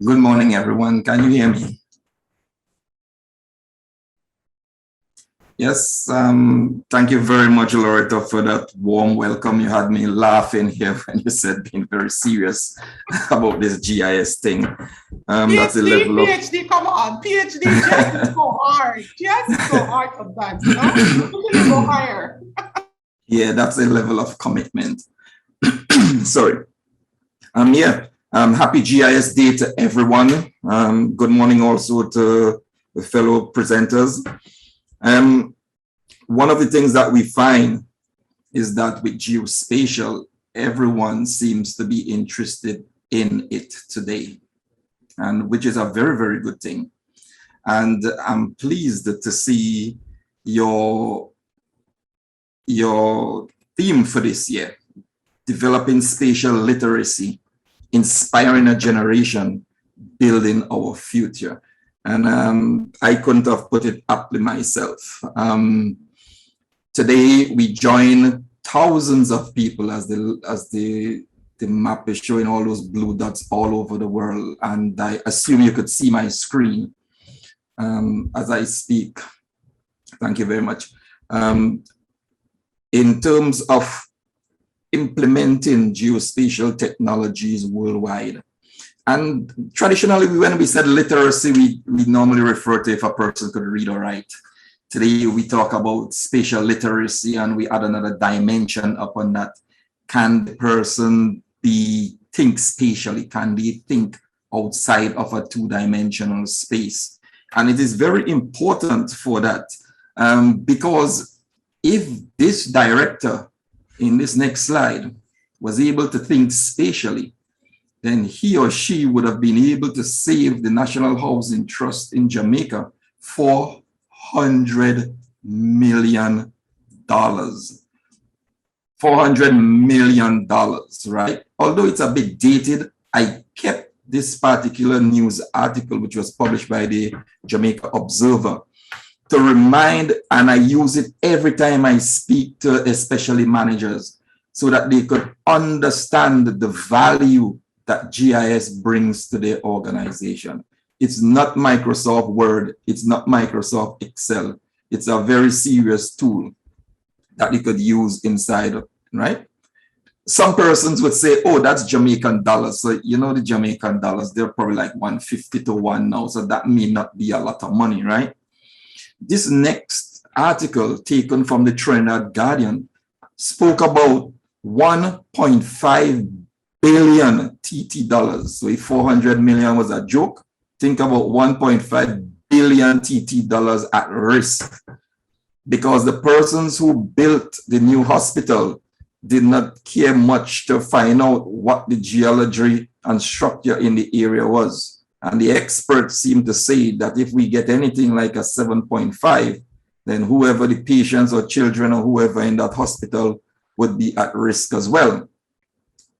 Good morning, everyone. Can you hear me? Yes, thank you very much, Loretta, for that warm welcome. You had me laughing here when you said being very serious about this GIS thing. That's the level of... PhD, come on. PhD, just is so hard. Just is so hard sometimes, you know? You go higher. Yeah, that's a level of commitment. Sorry. Happy GIS Day to everyone. Good morning also to the fellow presenters. One of the things that we find is that with geospatial, everyone seems to be interested in it today, and which is a very, very good thing. And I'm pleased to see your theme for this year, developing spatial literacy, inspiring a generation, building our future. And I couldn't have put it aptly myself. Today we join thousands of people as the map is showing all those blue dots all over the world. And I assume you could see my screen as I speak. Thank you very much. In terms of implementing geospatial technologies worldwide. And traditionally, when we said literacy, we normally refer to if a person could read or write. Today, we talk about spatial literacy, and we add another dimension upon that. Can the person think spatially? Can they think outside of a two-dimensional space? And it is very important for that, because if this director in this next slide was able to think spatially, then he or she would have been able to save the National Housing Trust in Jamaica $400 million. $400 million, right? Although it's a bit dated, I kept this particular news article, which was published by the Jamaica Observer, to remind, and I use it every time I speak to especially managers, so that they could understand the value that GIS brings to their organization. It's not Microsoft Word, it's not Microsoft Excel. It's a very serious tool that you could use inside, right? Some persons would say, oh, that's Jamaican dollars. So you know the Jamaican dollars, they're probably like 150 to 1 now, so that may not be a lot of money, right? This next article taken from the Trinidad Guardian spoke about 1.5 billion TT dollars. So if 400 million was a joke, think about 1.5 billion TT dollars at risk, because the persons who built the new hospital did not care much to find out what the geology and structure in the area was. And the experts seem to say that if we get anything like a 7.5, then whoever the patients or children or whoever in that hospital would be at risk as well.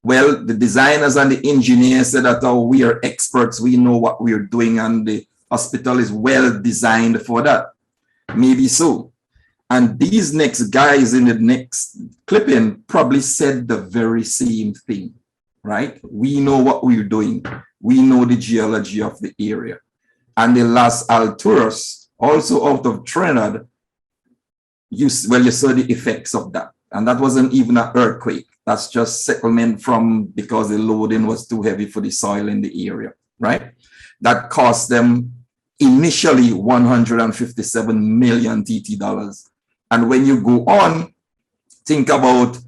Well, the designers and the engineers said that, oh, we are experts, we know what we're doing, and the hospital is well designed for that. Maybe so. And these next guys in the next clipping probably said the very same thing, right? We know what we're doing. We know the geology of the area. And the Las Alturas, also out of Trinidad, you saw the effects of that. And that wasn't even an earthquake. That's just settlement because the loading was too heavy for the soil in the area, right? That cost them initially 157 million TT dollars. And when you go on, think about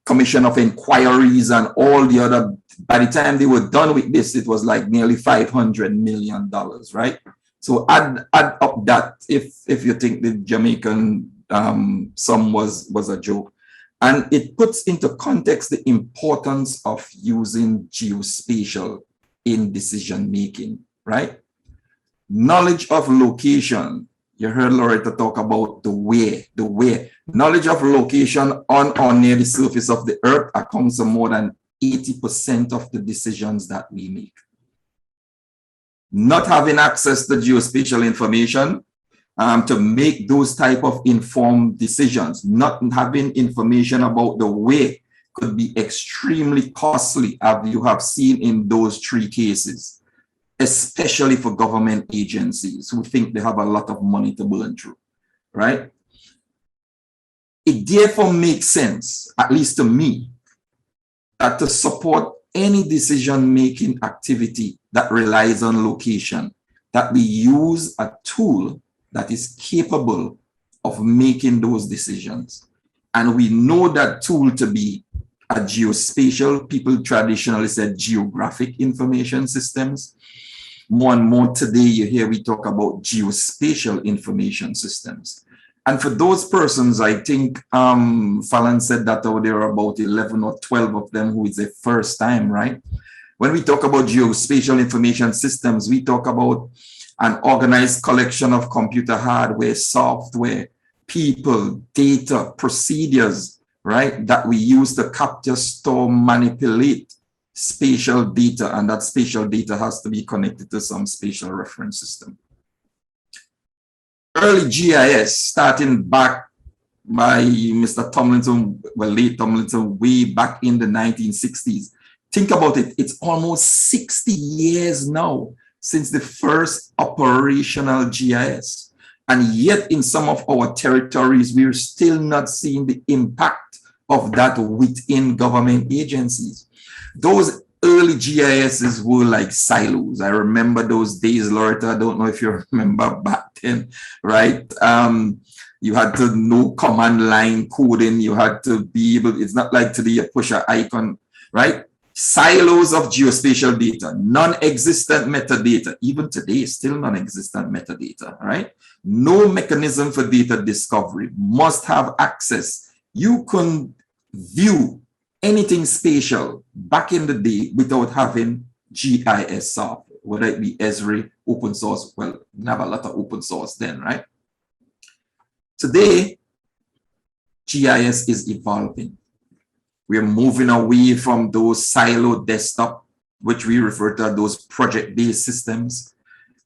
commission of inquiries and all the other, by the time they were done with this, it was like nearly $500 million, right? So add up that if you think the Jamaican sum was a joke. And it puts into context the importance of using geospatial in decision making, right? Knowledge of location. You heard Loretta talk about the where. Knowledge of location on or near the surface of the earth accounts for more than 80% of the decisions that we make. Not having access to geospatial information to make those type of informed decisions, not having information about the way could be extremely costly, as you have seen in those 3 cases, especially for government agencies who think they have a lot of money to burn through, right? It therefore makes sense, at least to me, that to support any decision-making activity that relies on location, that we use a tool that is capable of making those decisions. And we know that tool to be a geospatial. People traditionally said geographic information systems. More and more today, you hear we talk about geospatial information systems. And for those persons, I think Fallon said that there are about 11 or 12 of them who is the first time, right? When we talk about geospatial information systems, we talk about an organized collection of computer hardware, software, people, data, procedures, right, that we use to capture, store, manipulate spatial data, and that spatial data has to be connected to some spatial reference system. Early GIS, starting back by Mr. Tomlinson, well, late Tomlinson, way back in the 1960s. Think about it, it's almost 60 years now since the first operational GIS. And yet in some of our territories, we're still not seeing the impact of that within government agencies. Those early GISs were like silos. I remember those days, Loretta. I don't know if you remember back then, right? You had to know command line coding. You had to be able, it's not like today you push an icon, right? Silos of geospatial data, non-existent metadata. Even today, still non-existent metadata, right? No mechanism for data discovery, must have access. You can view anything spatial back in the day without having GIS software, whether it be Esri, open source. Well, we have a lot of open source then, right? Today, GIS is evolving. We're moving away from those silo desktop, which we refer to as those project-based systems,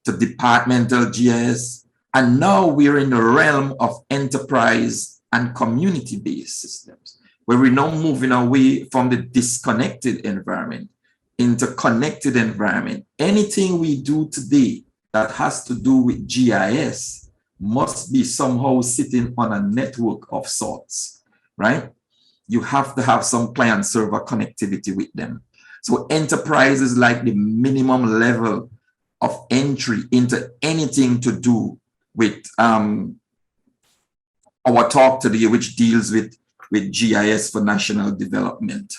to departmental GIS. And now we're in the realm of enterprise and community-based systems, where we're now moving away from the disconnected environment into connected environment. Anything we do today that has to do with GIS must be somehow sitting on a network of sorts, right? You have to have some client server connectivity with them. So enterprise is like the minimum level of entry into anything to do with our talk today, which deals with GIS for national development.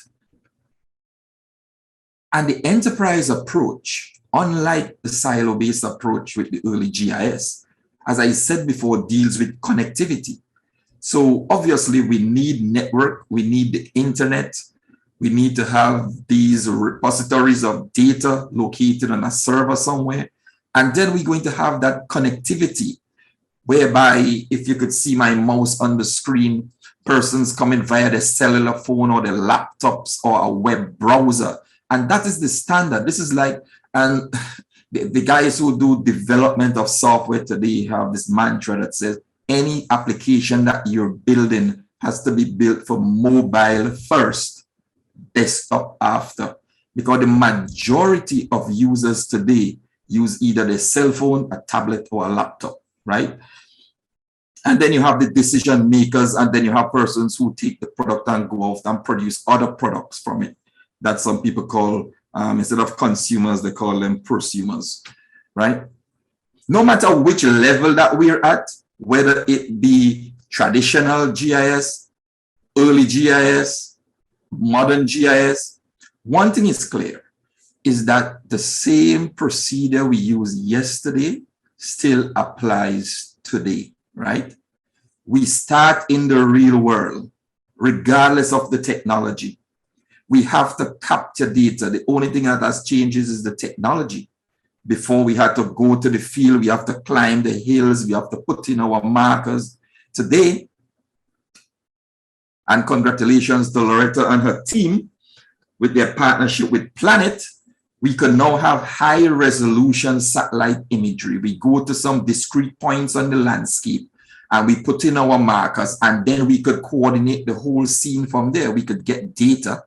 And the enterprise approach, unlike the silo-based approach with the early GIS, as I said before, deals with connectivity. So obviously we need network, we need the internet, we need to have these repositories of data located on a server somewhere. And then we're going to have that connectivity whereby, if you could see my mouse on the screen, persons coming via the cellular phone or the laptops or a web browser. And that is the standard. This is like, and the guys who do development of software today have this mantra that says, any application that you're building has to be built for mobile first, desktop after, because the majority of users today use either their cell phone, a tablet, or a laptop, right? And then you have the decision makers, and then you have persons who take the product and go off and produce other products from it. That some people call, instead of consumers, they call them prosumers, right? No matter which level that we're at, whether it be traditional GIS, early GIS, modern GIS, one thing is clear, is that the same procedure we used yesterday still applies today, right? We start in the real world, regardless of the technology. We have to capture data. The only thing that has changed is the technology. Before we had to go to the field, we have to climb the hills, we have to put in our markers. Today, and congratulations to Loretta and her team with their partnership with Planet, we can now have high resolution satellite imagery. We go to some discrete points on the landscape and we put in our markers, and then we could coordinate the whole scene from there. We could get data,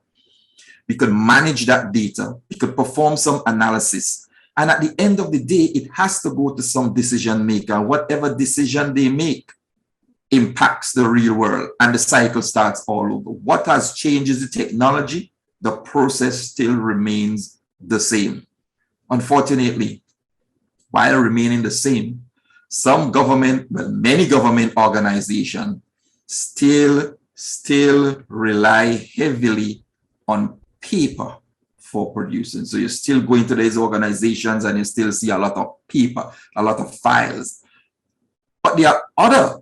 we could manage that data, we could perform some analysis, and at the end of the day, it has to go to some decision maker. Whatever decision they make impacts the real world, and the cycle starts all over. What has changed is the technology. The process still remains the same. Unfortunately, while remaining the same, some government, well, many government organizations still rely heavily on paper for producing. So you still go into these organizations and you still see a lot of paper, a lot of files. But there are other,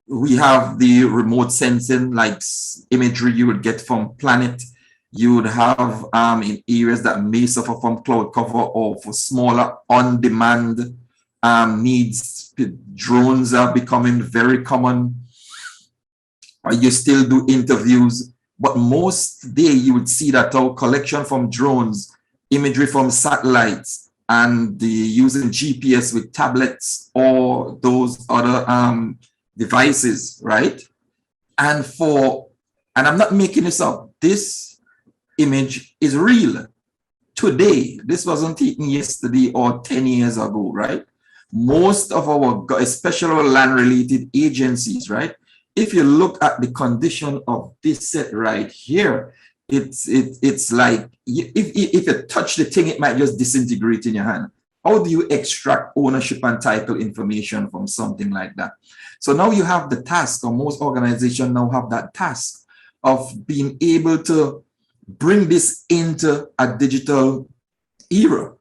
we have the remote sensing, like imagery you would get from planet. You would have in areas that may suffer from cloud cover, or for smaller on-demand needs. Drones are becoming very common. You still do interviews, but most day you would see that our collection from drones, imagery from satellites, and the using GPS with tablets or those other devices, right? And I'm not making this up, this image is real today. This wasn't taken yesterday or 10 years ago, right? Most of our, especially our land-related agencies, right? If you look at the condition of this set right here, it's like, if you touch the thing, it might just disintegrate in your hand. How do you extract ownership and title information from something like that? So now you have the task, or most organizations now have that task of being able to bring this into a digital era.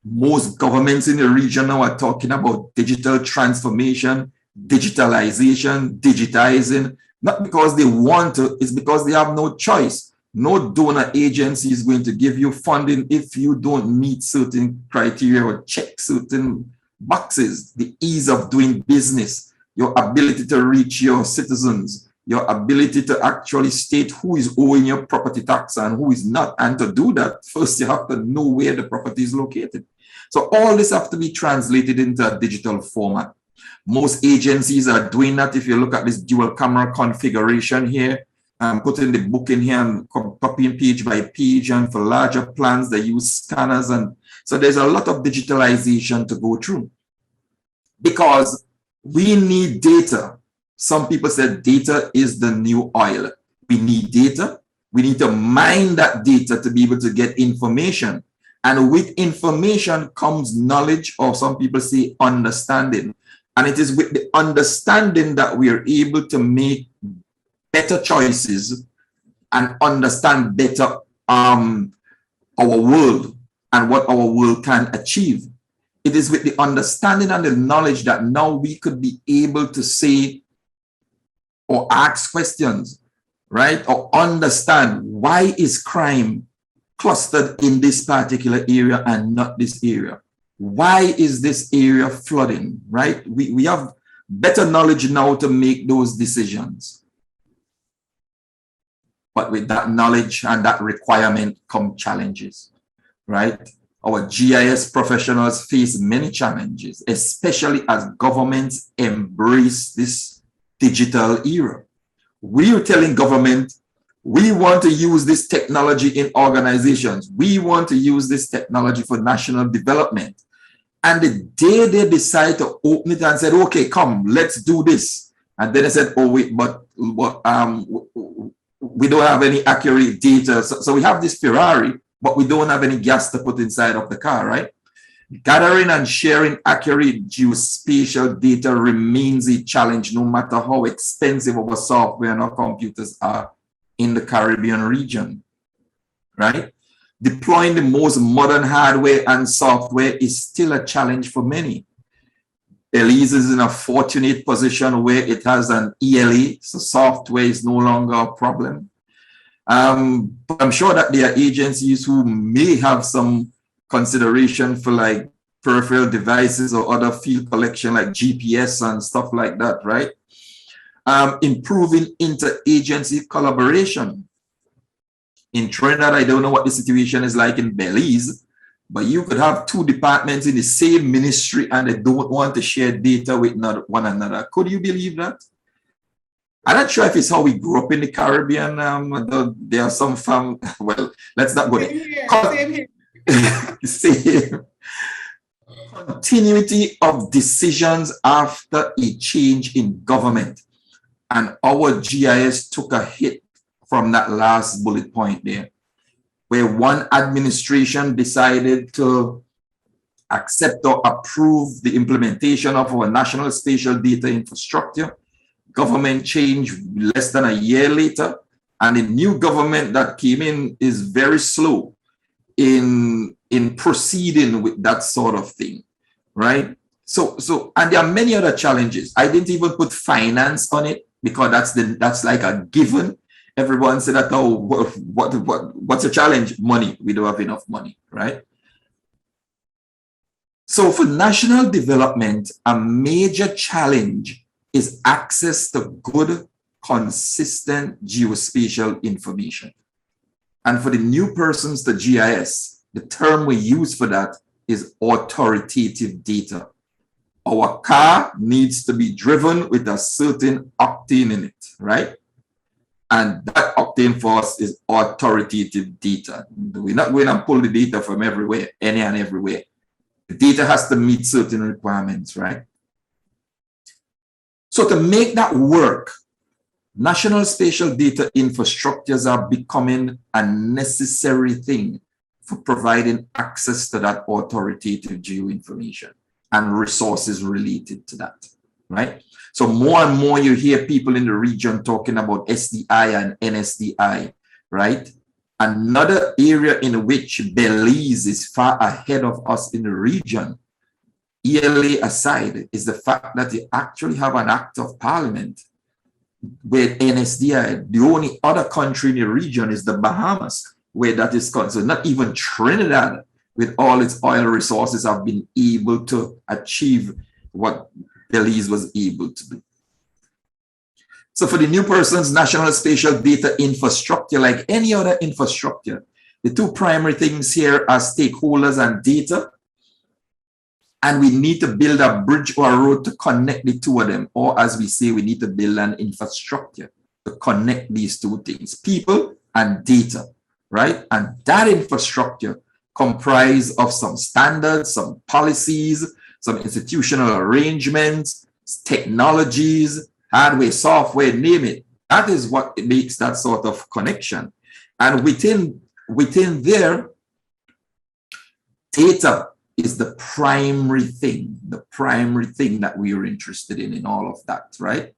Most governments in the region now are talking about digital transformation, digitalization, digitizing, not because they want to, it's because they have no choice. No donor agency is going to give you funding if you don't meet certain criteria or check certain boxes. The ease of doing business, your ability to reach your citizens, your ability to actually state who is owing your property tax and who is not. And to do that, first you have to know where the property is located. So all this have to be translated into a digital format. Most agencies are doing that. If you look at this dual camera configuration here, putting the book in here and copying page by page, and for larger plans, they use scanners. And so there's a lot of digitalization to go through because we need data. Some people said data is the new oil. We need data. We need to mine that data to be able to get information. And with information comes knowledge, or some people say understanding. And it is with the understanding that we are able to make better choices and understand better our world and what our world can achieve. It is with the understanding and the knowledge that now we could be able to say or ask questions, right? Or understand, why is crime clustered in this particular area and not this area? Why is this area flooding, right? We have better knowledge now to make those decisions. But with that knowledge and that requirement come challenges, right? Our GIS professionals face many challenges, especially as governments embrace this digital era. We are telling government, we want to use this technology in organizations. We want to use this technology for national development. And the day they decide to open it and said, okay, come, let's do this. And then they said, oh, wait, but we don't have any accurate data. So we have this Ferrari, but we don't have any gas to put inside of the car, right? Gathering and sharing accurate geospatial data remains a challenge, no matter how expensive our software and our computers are in the Caribbean region, right? Deploying the most modern hardware and software is still a challenge for many. Belize is in a fortunate position where it has an ELA, so software is no longer a problem. But I'm sure that there are agencies who may have some consideration for like peripheral devices or other field collection like GPS and stuff like that, right? Improving interagency collaboration. In Trinidad, I don't know what the situation is like in Belize, But you could have two departments in the same ministry and they don't want to share data with one another. Could you believe that? I'm not sure if it's how we grew up in the Caribbean. There are some well, let's not go there. Same. Continuity of decisions after a change in government. And our GIS took a hit from that last bullet point there, where one administration decided to accept or approve the implementation of our national spatial data infrastructure. Government changed less than a year later, and the new government that came in is very slow in proceeding with that sort of thing, right? So and there are many other challenges. I didn't even put finance on it because that's like a given. Everyone said that, oh, what's a challenge? Money. We don't have enough money, right? So for national development, a major challenge is access to good, consistent geospatial information. And for the new persons to GIS, the term we use for that is authoritative data. Our car needs to be driven with a certain octane in it, right? And that octane for us is authoritative data. We're not going to pull the data from everywhere, any and everywhere. The data has to meet certain requirements, right? So to make that work, national spatial data infrastructures are becoming a necessary thing for providing access to that authoritative geoinformation and resources related to that, right? So more and more you hear people in the region talking about SDI and NSDI, right? Another area in which Belize is far ahead of us in the region, ELA aside, is the fact that they actually have an act of parliament with NSDI. The only other country in the region is the Bahamas, where that is concerned. Not even Trinidad, with all its oil resources, have been able to achieve what Belize was able to do. So for the new persons, national spatial data infrastructure, like any other infrastructure, the two primary things here are stakeholders and data. And we need to build a bridge or a road to connect the two of them. Or as we say, we need to build an infrastructure to connect these two things, people and data, right? And that infrastructure comprised of some standards, some policies, some institutional arrangements, technologies, hardware, software, name it. That is what makes that sort of connection. And within there, data is the primary thing that we are interested in all of that, right?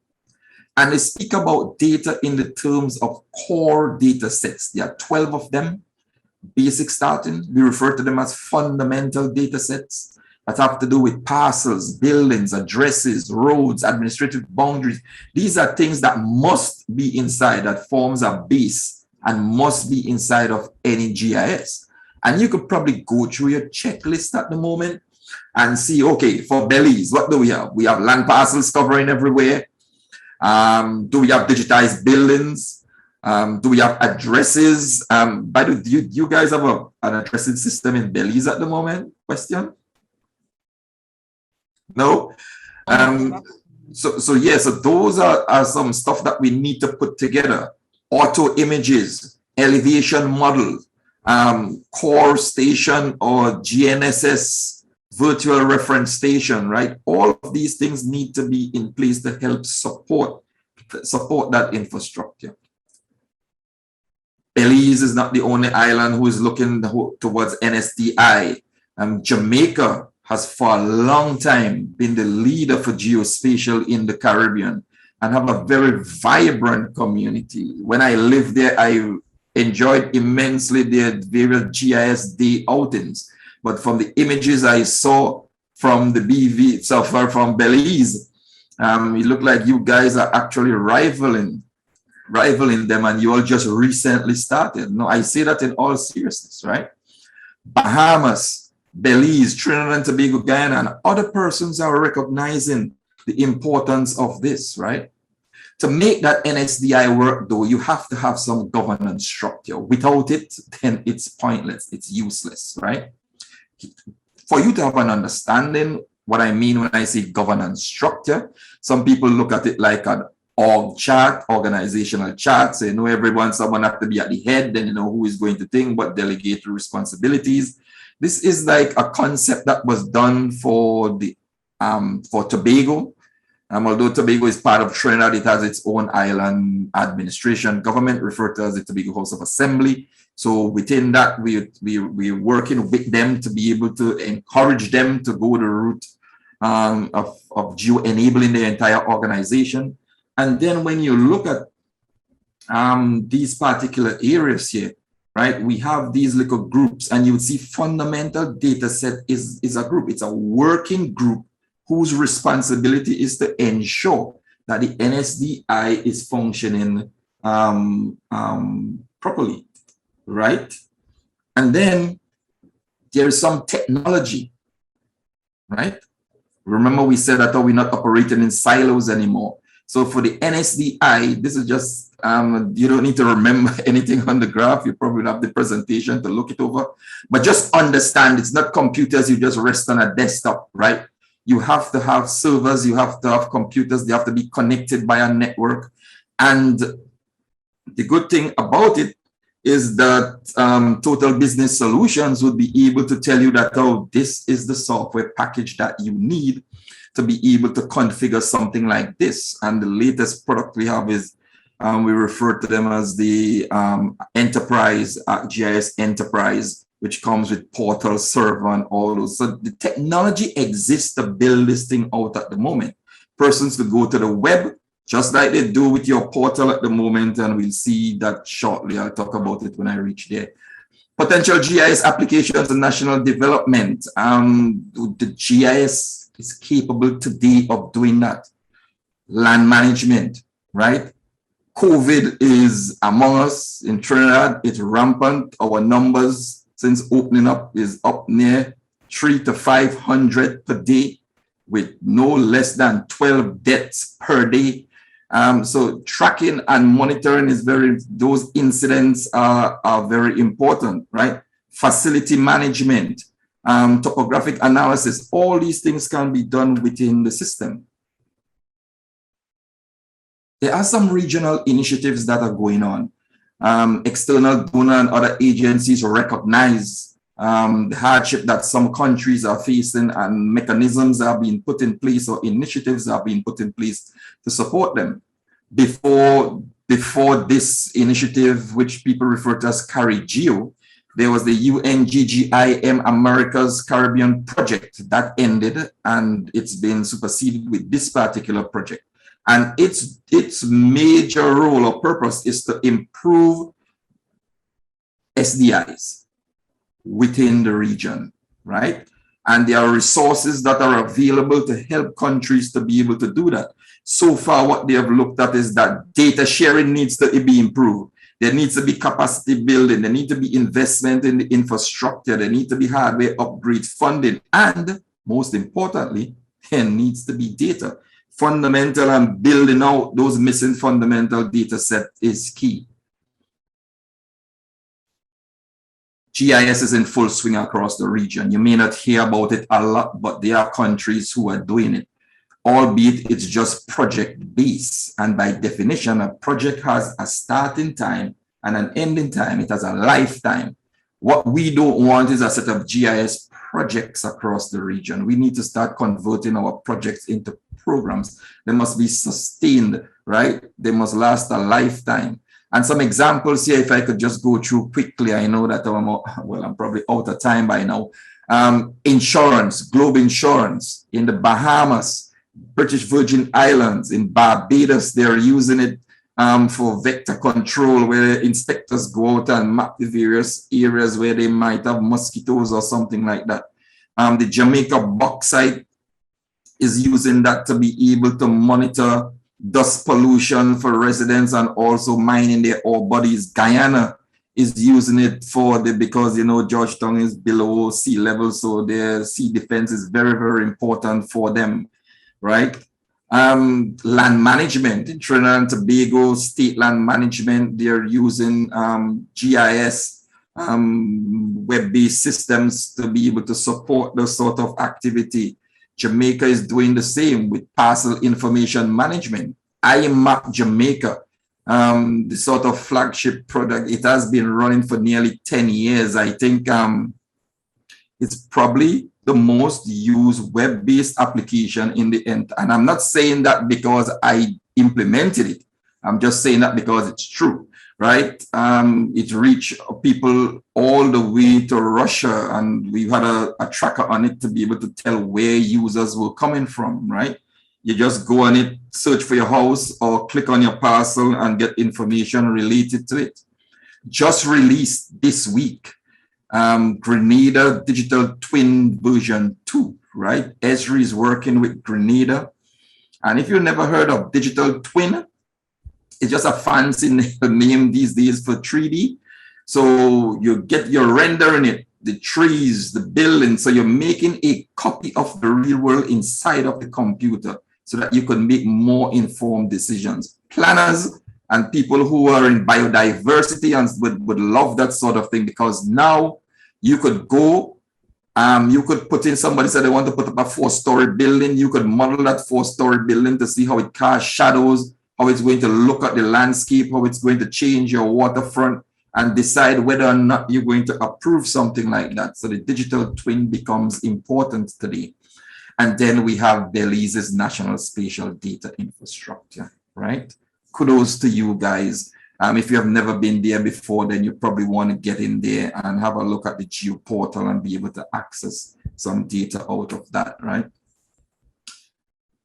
And they speak about data in the terms of core data sets. There are 12 of them, basic starting. We refer to them as fundamental data sets that have to do with parcels, buildings, addresses, roads, administrative boundaries. These are things that must be inside, that forms a base and must be inside of any GIS. And you could probably go through your checklist at the moment and see, okay, for Belize, what do we have? We have land parcels covering everywhere. Do we have digitized buildings? Do we have addresses? By the way, do you guys have an addressing system in Belize at the moment? Question? No? So those are some stuff that we need to put together. Auto images, elevation models, core station or GNSS virtual reference station, right? All of these things need to be in place to help support that infrastructure. Belize is not the only island who is looking towards NSDI. Jamaica has for a long time been the leader for geospatial in the Caribbean and have a very vibrant community. When I lived there, I enjoyed immensely their various GIS day outings. But from the images I saw from the BV itself, from Belize, it looked like you guys are actually rivaling them, and you all just recently started. No, I say that in all seriousness, right? Bahamas, Belize, Trinidad and Tobago, Guyana, and other persons are recognizing the importance of this, right? To make that NSDI work, though, you have to have some governance structure. Without it, then it's pointless, it's useless, right? for you to have an understanding what I mean when I say governance structure, some people look at it like an org chart, organizational chart. So you know everyone, someone have to be at the head, then you know who is going to think, what delegate responsibilities. This is like a concept that was done for Tobago. Although Tobago is part of Trinidad, it has its own island administration government, referred to as the Tobago House of Assembly. So within that, we're working with them to be able to encourage them to go the route of geo-enabling the entire organization. And then when you look at these particular areas here, right, we have these little groups, and you would see fundamental data set is a group. It's a working group whose responsibility is to ensure that the NSDI is functioning properly, right? And then there is some technology, right? Remember we said that we're not operating in silos anymore. So for the NSDI, this is just, you don't need to remember anything on the graph. You probably have the presentation to look it over, but just understand it's not computers you just rest on a desktop, right? You have to have servers, you have to have computers, they have to be connected by a network. And the good thing about it is that Total Business Solutions would be able to tell you that, oh, this is the software package that you need to be able to configure something like this. And the latest product we have is, we refer to them as the Enterprise, GIS Enterprise, which comes with Portal, Server, and all those. So the technology exists to build this thing out at the moment. Persons could go to the web, just like they do with your portal at the moment, and we'll see that shortly. I'll talk about it when I reach there. Potential GIS applications and national development. The GIS is capable today of doing that. Land management, right? COVID is among us in Trinidad. It's rampant. Our numbers since opening up is up near 300 to 500 per day, with no less than 12 deaths per day. So tracking and monitoring is those incidents are very important, right? Facility management, topographic analysis, all these things can be done within the system. There are some regional initiatives that are going on. External donor and other agencies recognize the hardship that some countries are facing, and mechanisms are being put in place, or initiatives are being put in place to support them. Before this initiative, which people refer to as CARIGEO, there was the UNGGIM Americas Caribbean project that ended, and it's been superseded with this particular project. And its major role or purpose is to improve SDIs within the region, right? And there are resources that are available to help countries to be able to do that. So far, what they have looked at is that data sharing needs to be improved. There needs to be capacity building. There needs to be investment in the infrastructure. There needs to be hardware upgrade funding. And most importantly, there needs to be data. Fundamental, and building out those missing fundamental data set is key. GIS is in full swing across the region. You may not hear about it a lot, but there are countries who are doing it, albeit it's just project-based. And by definition, a project has a starting time and an ending time. It has a lifetime. What we don't want is a set of GIS projects across the region. We need to start converting our projects into programs. They must be sustained, right? They must last a lifetime. And some examples here, if I could just go through quickly. I know that I'm probably out of time by now. Insurance, Globe Insurance in the Bahamas, British Virgin Islands, in Barbados, they're using it for vector control, where inspectors go out and map the various areas where they might have mosquitoes or something like that. The Jamaica bauxite is using that to be able to monitor dust pollution for residents and also mining their ore bodies. Guyana is using it because, you know, Georgetown is below sea level, so their sea defense is very, very important for them, right? Land management in Trinidad and Tobago, state land management, they're using GIS web-based systems to be able to support those sort of activity. Jamaica is doing the same with Parcel information management. IMAP Jamaica, the sort of flagship product, it has been running for nearly 10 years. I think it's probably the most used web-based application in the end. And I'm not saying that because I implemented it. I'm just saying that because it's true, right? It reached people all the way to Russia, and we had a tracker on it to be able to tell where users were coming from, right? You just go on it, search for your house, or click on your parcel and get information related to it. Just released this week, Grenada Digital Twin version 2, right? Esri is working with Grenada. And if you've never heard of digital twin, it's just a fancy name these days for 3D. So you get your rendering it, the trees, the building. So you're making a copy of the real world inside of the computer so that you can make more informed decisions. Planners and people who are in biodiversity and would love that sort of thing, because now you could go, you could put in, somebody said they want to put up a 4-story building. You could model that 4-story building to see how it casts shadows, how it's going to look at the landscape, how it's going to change your waterfront, and decide whether or not you're going to approve something like that. So the digital twin becomes important today. And then we have Belize's national spatial data infrastructure, right? Kudos to you guys. If you have never been there before, then you probably want to get in there and have a look at the Geo portal and be able to access some data out of that, right?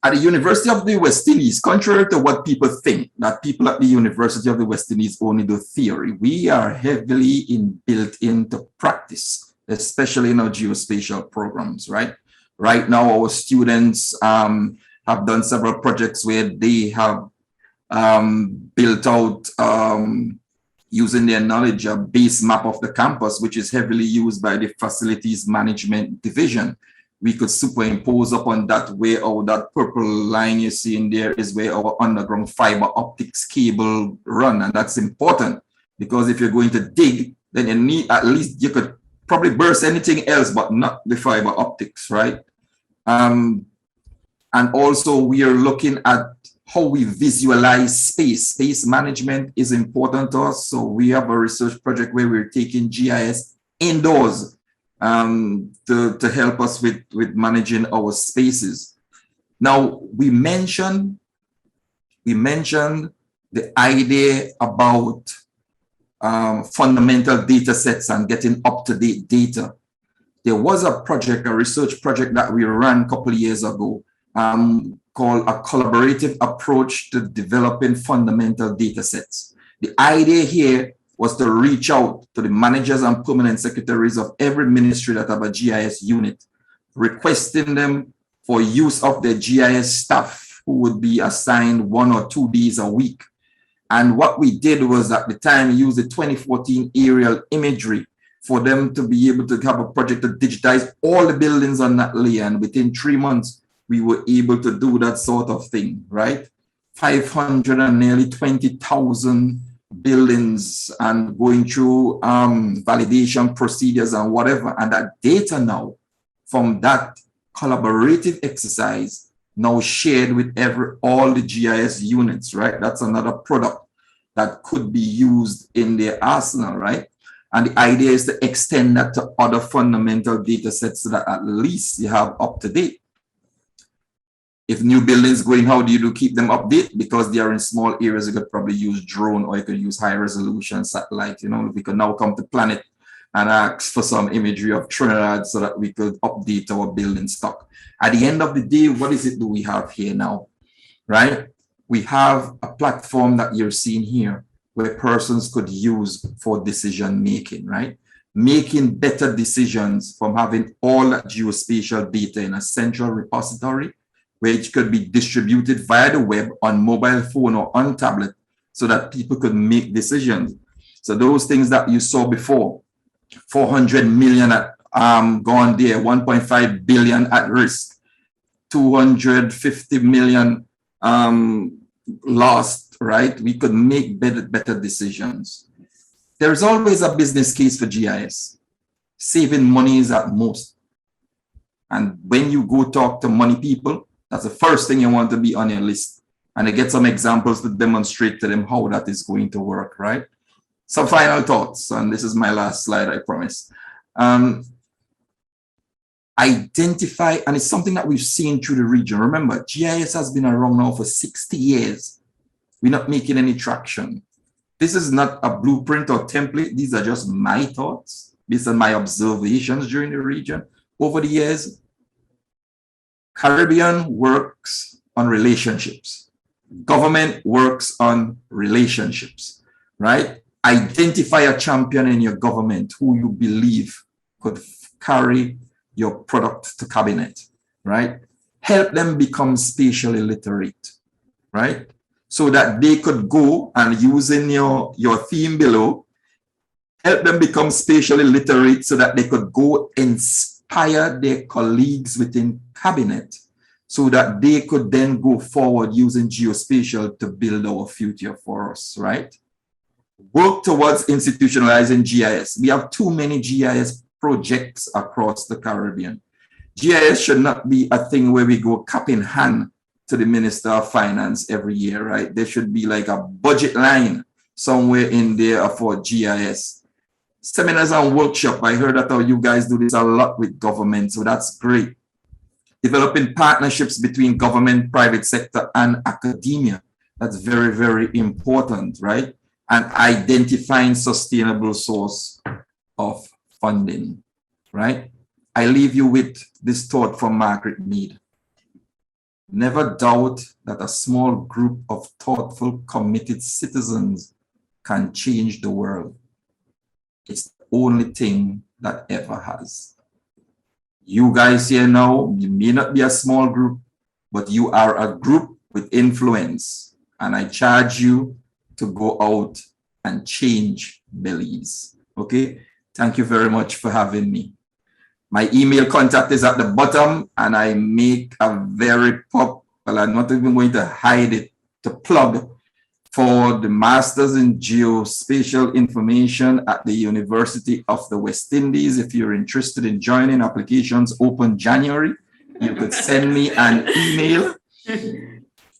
At the University of the West Indies, contrary to what people think, that people at the University of the West Indies only do theory, we are heavily built into practice, especially in our geospatial programs, right? Right now, our students have done several projects where they have built out, using their knowledge, a base map of the campus, which is heavily used by the facilities management division. We could superimpose upon that where that purple line you see in there is where our underground fiber optics cable run. And that's important because if you're going to dig, then you need, at least you could probably burst anything else, but not the fiber optics, right? And also we are looking at how we visualize space. Space management is important to us. So we have a research project where we're taking GIS indoors to help us with managing our spaces. Now, we mentioned the idea about fundamental data sets and getting up-to-date data. There was a project, a research project that we ran a couple of years ago called a collaborative approach to developing fundamental data sets. The idea here was to reach out to the managers and permanent secretaries of every ministry that have a GIS unit, requesting them for use of their GIS staff who would be assigned 1 or 2 days a week. And what we did was at the time use the 2014 aerial imagery for them to be able to have a project to digitize all the buildings on that layer. And within 3 months, we were able to do that sort of thing, right? 500 and nearly 20,000 buildings and going through validation procedures and whatever. And that data now from that collaborative exercise now shared with all the GIS units, right? That's another product that could be used in their arsenal, right? And the idea is to extend that to other fundamental data sets so that at least you have up to date. If new buildings going, how do you keep them updated? Because they are in small areas, you could probably use drone or you could use high resolution satellite. You know, we could now come to Planet and ask for some imagery of Trinidad so that we could update our building stock. At the end of the day, what is it do we have here now, right? We have a platform that you're seeing here where persons could use for decision making, right? Making better decisions from having all that geospatial data in a central repository, which could be distributed via the web on mobile phone or on tablet so that people could make decisions. So those things that you saw before, 400 million gone there, 1.5 billion at risk, 250 million lost, right? We could make better decisions. there's always a business case for GIS. Saving money is at most. And when you go talk to money people, that's the first thing you want to be on your list. And I get some examples to demonstrate to them how that is going to work, right? Some final thoughts, and this is my last slide, I promise. Identify, and it's something that we've seen through the region. Remember, GIS has been around now for 60 years. We're not making any traction. This is not a blueprint or template. These are just my thoughts based on my observations during the region over the years. Caribbean works on relationships. Government works on relationships, right? Identify a champion in your government who you believe could carry your product to cabinet, right? Help them become spatially literate, right? So that they could go and using your theme below, help them become spatially literate so that they could go inspire their colleagues within cabinet so that they could then go forward using geospatial to build our future for us, right? Work towards institutionalizing GIS. We have too many GIS projects across the Caribbean. GIS should not be a thing where we go cap in hand to the Minister of Finance every year, right? There should be like a budget line somewhere in there for GIS. Seminars and workshops. I heard that how you guys do this a lot with government, so that's great. Developing partnerships between government, private sector, and academia. That's very, very important, right? And identifying sustainable source of funding, right? I leave you with this thought from Margaret Mead. Never doubt that a small group of thoughtful, committed citizens can change the world. It's the only thing that ever has. You guys here now, you may not be a small group, but you are a group with influence. And I charge you to go out and change Belize. Okay? Thank you very much for having me. My email contact is at the bottom, and I make a very well, I'm not even going to hide it, to plug for the Masters in Geospatial Information at the University of the West Indies. If you're interested in joining, applications open January. You could send me an email,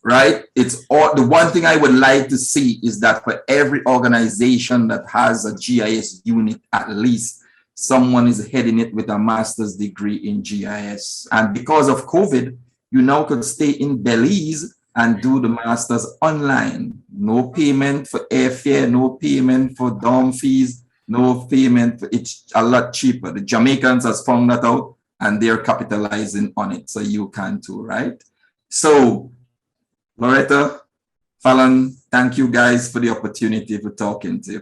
right? It's all, the one thing I would like to see is that for every organization that has a GIS unit, at least someone is heading it with a master's degree in GIS. And because of COVID, you now could stay in Belize and do the master's online. No payment for airfare, no payment for dorm fees, no payment. It's a lot cheaper. The Jamaicans has found that out and they're capitalizing on it. So you can too, right? So Loretta, Fallon, thank you guys for the opportunity for talking to you.